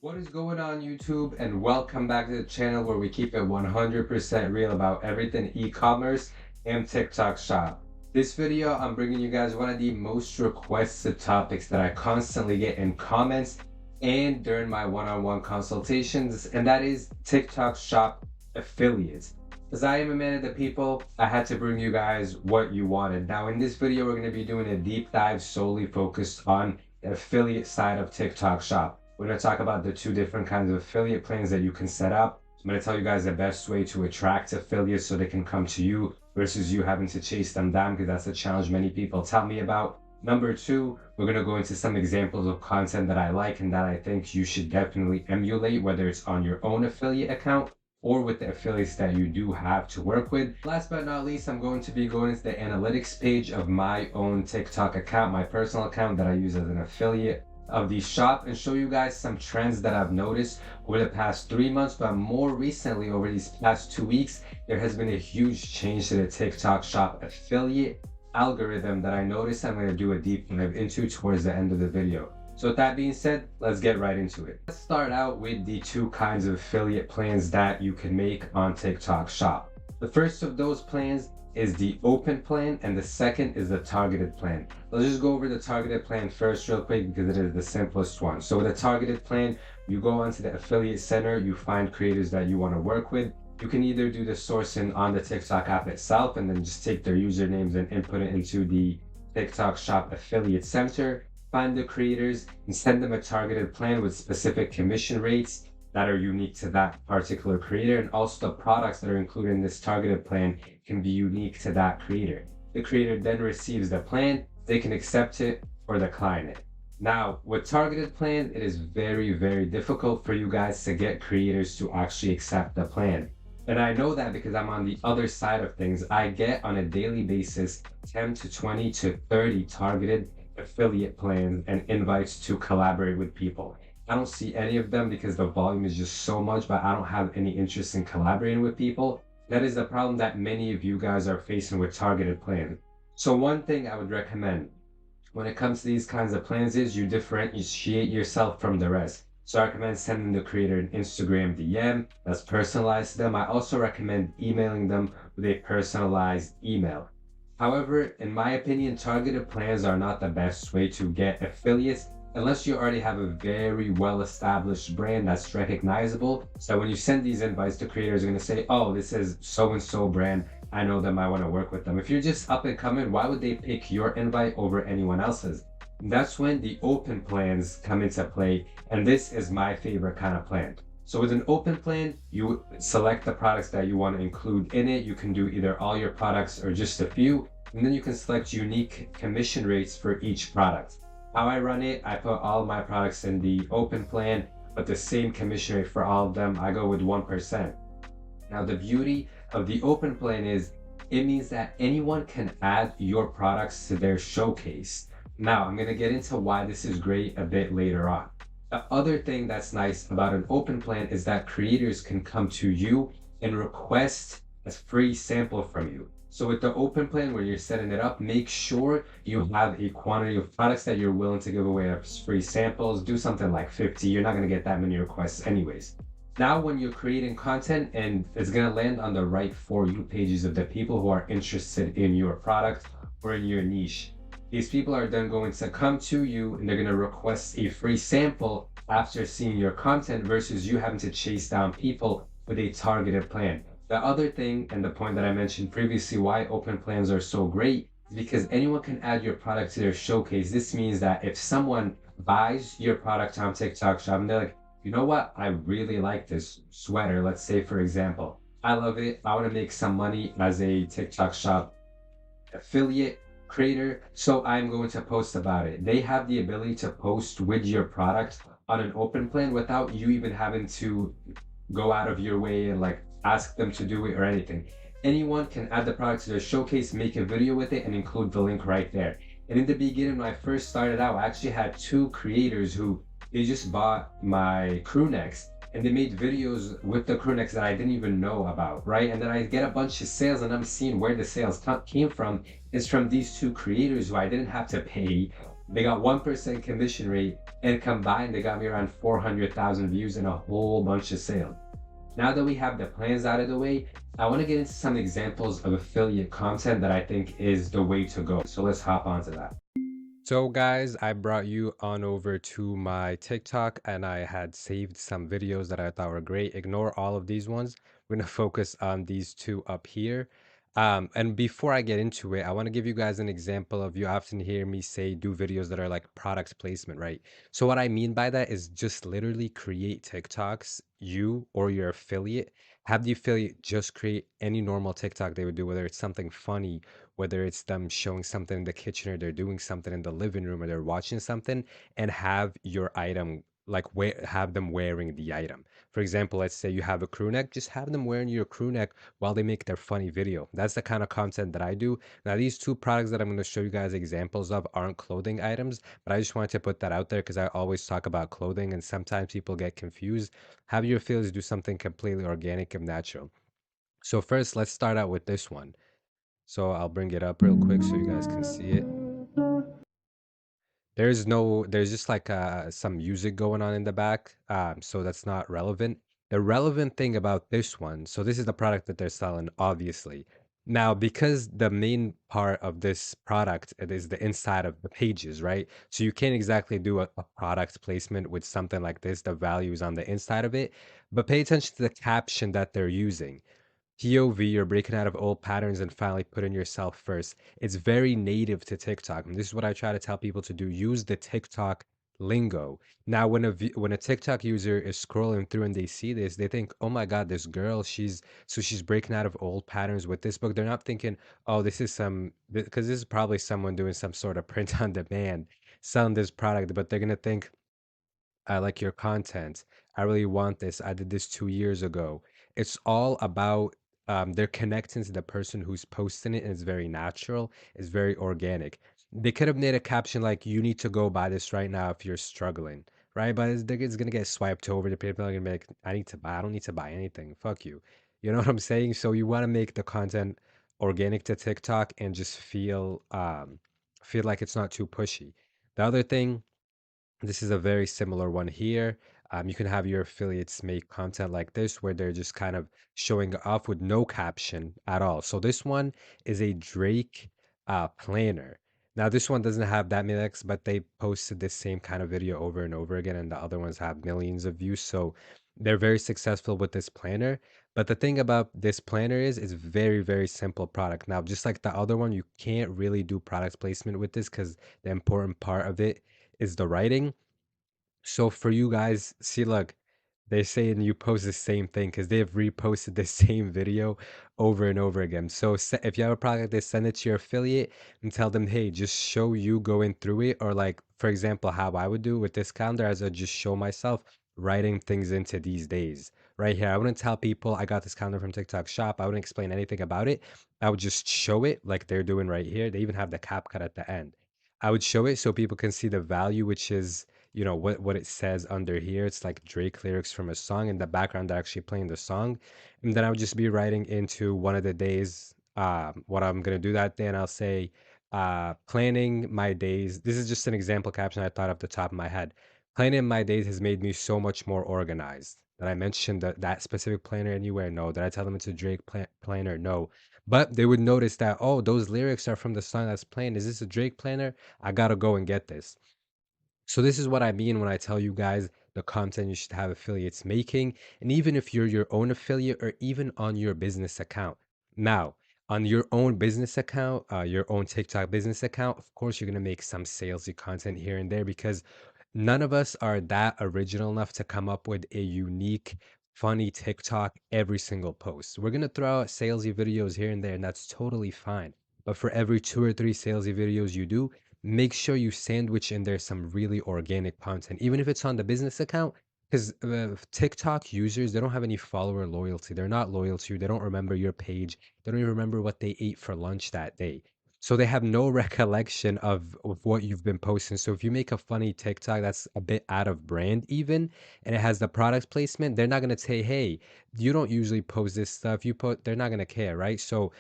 What is going on YouTube, and welcome back to the channel where we keep it 100% real about everything e-commerce and TikTok shop. This video, I'm bringing you guys one of the most requested topics that I constantly get in comments and during my one-on-one consultations, and that is TikTok shop affiliates. As I am a man of the people, I had to bring you guys what you wanted. Now in this video, we're going to be doing a deep dive solely focused on the affiliate side of TikTok shop. We're going to talk about the two different kinds of affiliate plans that you can set up. I'm going to tell you guys the best way to attract affiliates so they can come to you versus you having to chase them down, because that's a challenge many people tell me about. Number two, we're going to go into some examples of content that I like and that I think you should definitely emulate, whether it's on your own affiliate account or with the affiliates that you do have to work with. Last but not least, I'm going to be going into the analytics page of my own TikTok account, my personal account that I use as an affiliate of the shop, and show you guys some trends that I've noticed over the past 3 months, but more recently over these past 2 weeks, there has been a huge change to the TikTok shop affiliate algorithm that I noticed I'm going to do a deep dive into towards the end of the video. So with that being said, let's get right into it. Let's start out with the two kinds of affiliate plans that you can make on TikTok shop. The first of those plans is the open plan, and the second is the targeted plan. Let's just go over the targeted plan first real quick because it is the simplest one. So with a targeted plan, you go onto the affiliate center, you find creators that you want to work with. You can either do the sourcing on the TikTok app itself and then just take their usernames and input it into the TikTok shop affiliate center, find the creators and send them a targeted plan with specific commission rates that are unique to that particular creator, and also the products that are included in this targeted plan can be unique to that creator. The creator then receives the plan, they can accept it or decline it. Now, with targeted plan, it is very difficult for you guys to get creators to actually accept the plan. And I know that because I'm on the other side of things. I get on a daily basis 10 to 20 to 30 targeted affiliate plans and invites to collaborate with people. I don't see any of them because the volume is just so much, but I don't have any interest in collaborating with people. That is the problem that many of you guys are facing with targeted plans. So one thing I would recommend when it comes to these kinds of plans is you differentiate yourself from the rest. So I recommend sending the creator an Instagram DM that's personalized to them. I also recommend emailing them with a personalized email. However, in my opinion, targeted plans are not the best way to get affiliates unless you already have a very well-established brand that's recognizable. So when you send these invites, the creators are going to say, oh, this is so-and-so brand. I know them. I want to work with them. If you're just up and coming, why would they pick your invite over anyone else's? That's when the open plans come into play. And this is my favorite kind of plan. So with an open plan, you select the products that you want to include in it. You can do either all your products or just a few. And then you can select unique commission rates for each product. How I run it, I put all of my products in the open plan, but the same commission rate for all of them, I go with 1%. Now, the beauty of the open plan is it means that anyone can add your products to their showcase. Now, I'm going to get into why this is great a bit later on. The other thing that's nice about an open plan is that creators can come to you and request a free sample from you. So with the open plan, where you're setting it up, make sure you have a quantity of products that you're willing to give away as free samples. Do something like 50. You're not going to get that many requests anyways. Now, when you're creating content and it's going to land on the right For You pages of the people who are interested in your product or in your niche, these people are then going to come to you and they're going to request a free sample after seeing your content versus you having to chase down people with a targeted plan. The other thing, and the point that I mentioned previously, why open plans are so great is because anyone can add your product to their showcase. This means that if someone buys your product on TikTok shop and they're like, you know what, I really like this sweater, let's say for example, I love it, I want to make some money as a TikTok shop affiliate creator, so I'm going to post about it. They have the ability to post with your product on an open plan without you even having to go out of your way and like ask them to do it or anything. Anyone can add the product to their showcase, make a video with it, and include the link right there. And in the beginning, when I first started out, I actually had two creators who they just bought my crew necks and they made videos with the crew necks that I didn't even know about, right? And then I get a bunch of sales and I'm seeing where the sales came from. It's from these two creators who I didn't have to pay They got 1% commission rate, and combined, they got me around 400,000 views and a whole bunch of sales. Now that we have the plans out of the way, I want to get into some examples of affiliate content that I think is the way to go. So let's hop onto that. So guys, I brought you on over to my TikTok and I had saved some videos that I thought were great. Ignore all of these ones. We're gonna focus on these two up here. And before I get into it, I want to give you guys an example of, you often hear me say do videos that are like product placement, right? So what I mean by that is just literally create TikToks, you or your affiliate, have the affiliate just create any normal TikTok they would do, whether it's something funny, whether it's them showing something in the kitchen or they're doing something in the living room or they're watching something, and have your item like have them wearing the item. For example, let's say you have a crew neck, just have them wearing your crew neck while they make their funny video. That's the kind of content that I do. Now, these two products that I'm going to show you guys examples of aren't clothing items, but I just wanted to put that out there because I always talk about clothing and sometimes people get confused. Have your affiliates do something completely organic and natural. So first, let's start out with this one. So I'll bring it up real quick so you guys can see it. There's just like some music going on in the back, so that's not relevant. The relevant thing about this one, so this is the product that they're selling, obviously. Now, because the main part of this product, it is the inside of the pages, right? So you can't exactly do a product placement with something like this. The value is on the inside of it, but pay attention to the caption that they're using. POV, you're breaking out of old patterns and finally putting yourself first. It's very native to TikTok. And this is what I try to tell people to do. Use the TikTok lingo. Now, when a TikTok user is scrolling through and they see this, they think, "Oh my God, this girl, she's breaking out of old patterns with this book." They're not thinking, "Oh, this is some," because this is probably someone doing some sort of print on demand selling this product, but they're gonna think, I like your content. I really want this. I did this 2 years ago. It's all about they're connecting to the person who's posting it, and it's very natural. It's very organic. They could have made a caption like, "You need to go buy this right now if you're struggling," right? But it's gonna get swiped over. The people are gonna be like, "I need to buy. I don't need to buy anything. Fuck you." You know what I'm saying? So you want to make the content organic to TikTok and just feel like it's not too pushy. The other thing, this is a very similar one here. You can have your affiliates make content like this where they're just kind of showing off with no caption at all. So this one is a Drake planner. Now this one doesn't have that many likes, but they posted this same kind of video over and over again, and the other ones have millions of views. So they're very successful with this planner. But the thing about this planner is it's very, very simple product. Now, just like the other one, you can't really do product placement with this because the important part of it is the writing. So for you guys, see, look, they're saying you post the same thing because they've reposted the same video over and over again. So if you have a product, they send it to your affiliate and tell them, hey, just show you going through it. Or like, for example, how I would do with this calendar, as I just show myself writing things into these days. Right here, I wouldn't tell people I got this calendar from TikTok Shop. I wouldn't explain anything about it. I would just show it like they're doing right here. They even have the cap cut at the end. I would show it so people can see the value, which is, what it says under here. It's like Drake lyrics from a song. In the background, they're actually playing the song, and then I would just be writing into one of the days what I'm gonna do that day, and I'll say planning my days. This is just an example caption I thought off the top of my head. Planning my days has made me so much more organized. Did I mention that specific planner anywhere? No. Did I tell them it's a Drake planner? No. But they would notice that, oh, those lyrics are from the song that's playing. Is this a Drake planner? I gotta go and get this. So this is what I mean when I tell you guys the content you should have affiliates making, and even if you're your own affiliate or even on your business account. Now, on your own business account, your own TikTok business account, of course, you're gonna make some salesy content here and there because none of us are that original enough to come up with a unique, funny TikTok every single post. We're gonna throw out salesy videos here and there, and that's totally fine. But for every two or three salesy videos you do, make sure you sandwich in there some really organic content, even if it's on the business account. Because TikTok users, they don't have any follower loyalty. They're not loyal to you. They don't remember your page. They don't even remember what they ate for lunch that day. So they have no recollection of what you've been posting. So if you make a funny TikTok that's a bit out of brand even, and it has the product placement, they're not gonna say, hey, you don't usually post this stuff. They're not gonna care, right? So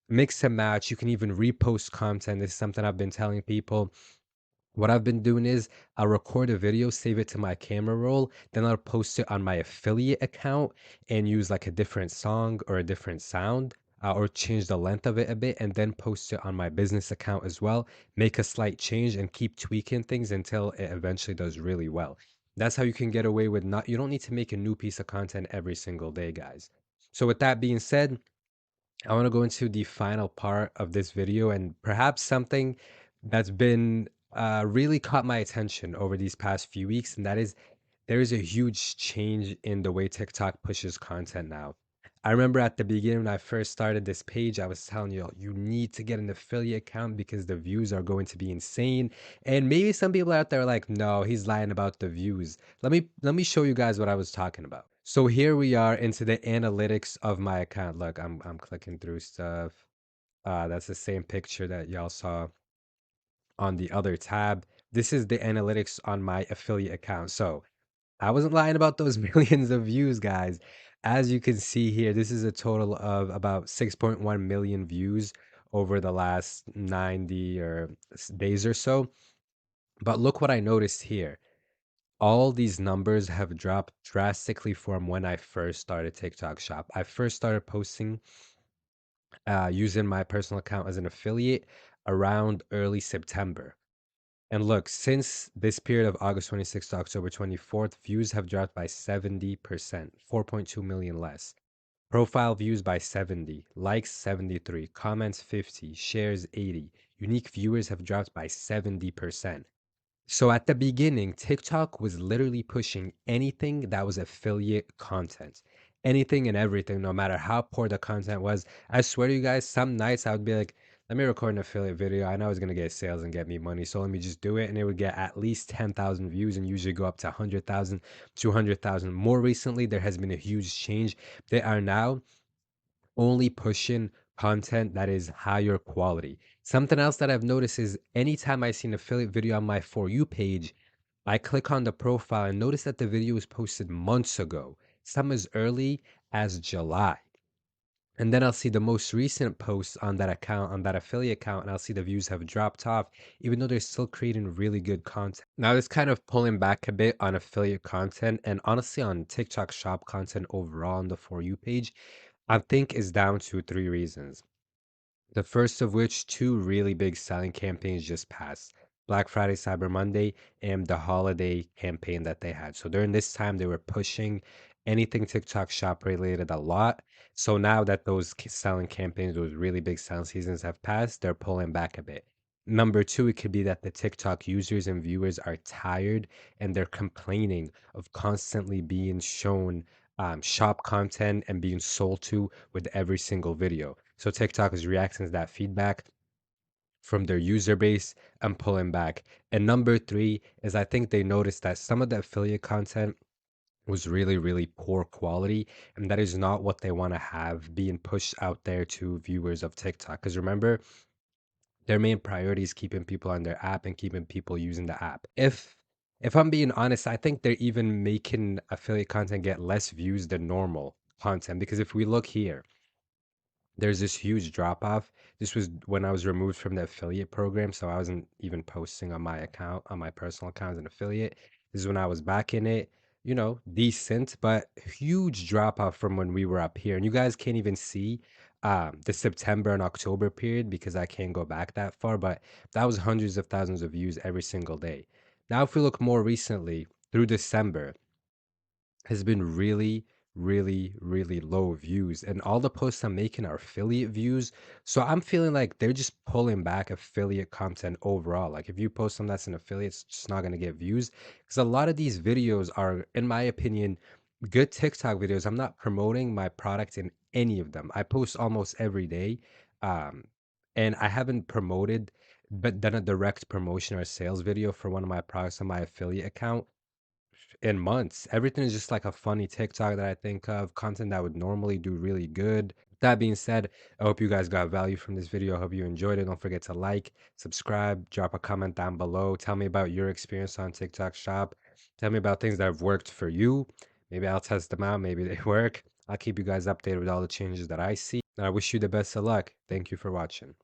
mix and match. You can even repost content. This is something I've been telling people. What I've been doing is I'll record a video, save it to my camera roll, then I'll post it on my affiliate account and use like a different song or a different sound, or change the length of it a bit, and then post it on my business account as well. Make a slight change and keep tweaking things until it eventually does really well. That's how you can get away with not, you don't need to make a new piece of content every single day, guys. So, with that being said, I want to go into the final part of this video and perhaps something that's been really caught my attention over these past few weeks, and that is there is a huge change in the way TikTok pushes content now. I remember at the beginning when I first started this page, I was telling you, you need to get an affiliate account because the views are going to be insane. And maybe some people out there are like, no, he's lying about the views. Let me show you guys what I was talking about. So here we are into the analytics of my account. Look, I'm clicking through stuff. That's the same picture that y'all saw on the other tab. This is the analytics on my affiliate account. So I wasn't lying about those millions of views, guys. As you can see here, this is a total of about 6.1 million views over the last 90 or days or so. But look what I noticed here. All these numbers have dropped drastically from when I first started TikTok Shop. I first started posting using my personal account as an affiliate around early September. And look, since this period of August 26th to October 24th, views have dropped by 70%, 4.2 million less. Profile views by 70, likes 73, comments 50, shares 80. Unique viewers have dropped by 70%. So at the beginning, TikTok was literally pushing anything that was affiliate content. Anything and everything, no matter how poor the content was. I swear to you guys, some nights I would be like, let me record an affiliate video. I know it's going to get sales and get me money, so let me just do it. And it would get at least 10,000 views and usually go up to 100,000, 200,000. More recently, there has been a huge change. They are now only pushing content that is higher quality. Something else that I've noticed is anytime I see an affiliate video on my For You page, I click on the profile and notice that the video was posted months ago, some as early as July. And then I'll see the most recent posts on that account, on that affiliate account, and I'll see the views have dropped off, even though they're still creating really good content. Now, it's kind of pulling back a bit on affiliate content and honestly on TikTok shop content overall on the For You page. I think is down to three reasons. The first of which, two really big selling campaigns just passed: Black Friday, Cyber Monday, and the holiday campaign that they had. So during this time, they were pushing anything TikTok shop related a lot. So now that those selling campaigns, those really big selling seasons have passed, they're pulling back a bit. Number two, it could be that the TikTok users and viewers are tired and they're complaining of constantly being shown shop content and being sold to with every single video. So TikTok is reacting to that feedback from their user base and pulling back. And number three is I think they noticed that some of the affiliate content was really, really poor quality, and that is not what they want to have being pushed out there to viewers of TikTok. Because remember, their main priority is keeping people on their app and keeping people using the app. If I'm being honest, I think they're even making affiliate content get less views than normal content. Because if we look here, there's this huge drop off. This was when I was removed from the affiliate program, so I wasn't even posting on my account, on my personal account as an affiliate. This is when I was back in it, decent, but huge drop off from when we were up here. And you guys can't even see the September and October period because I can't go back that far, but that was hundreds of thousands of views every single day. Now, if we look more recently through December, has been really, really, really low views. And all the posts I'm making are affiliate views. So I'm feeling like they're just pulling back affiliate content overall. Like if you post something that's an affiliate, it's just not going to get views. Because a lot of these videos are, in my opinion, good TikTok videos. I'm not promoting my product in any of them. I post almost every day. Um, and I haven't promoted, but done a direct promotion or sales video for one of my products on my affiliate account in months. Everything is just like a funny TikTok that I think of, content that would normally do really good. That being said, I hope you guys got value from this video. I hope you enjoyed it. Don't forget to like, subscribe, drop a comment down below. Tell me about your experience on TikTok Shop. Tell me about things that have worked for you. Maybe I'll test them out. Maybe they work. I'll keep you guys updated with all the changes that I see. And I wish you the best of luck. Thank you for watching.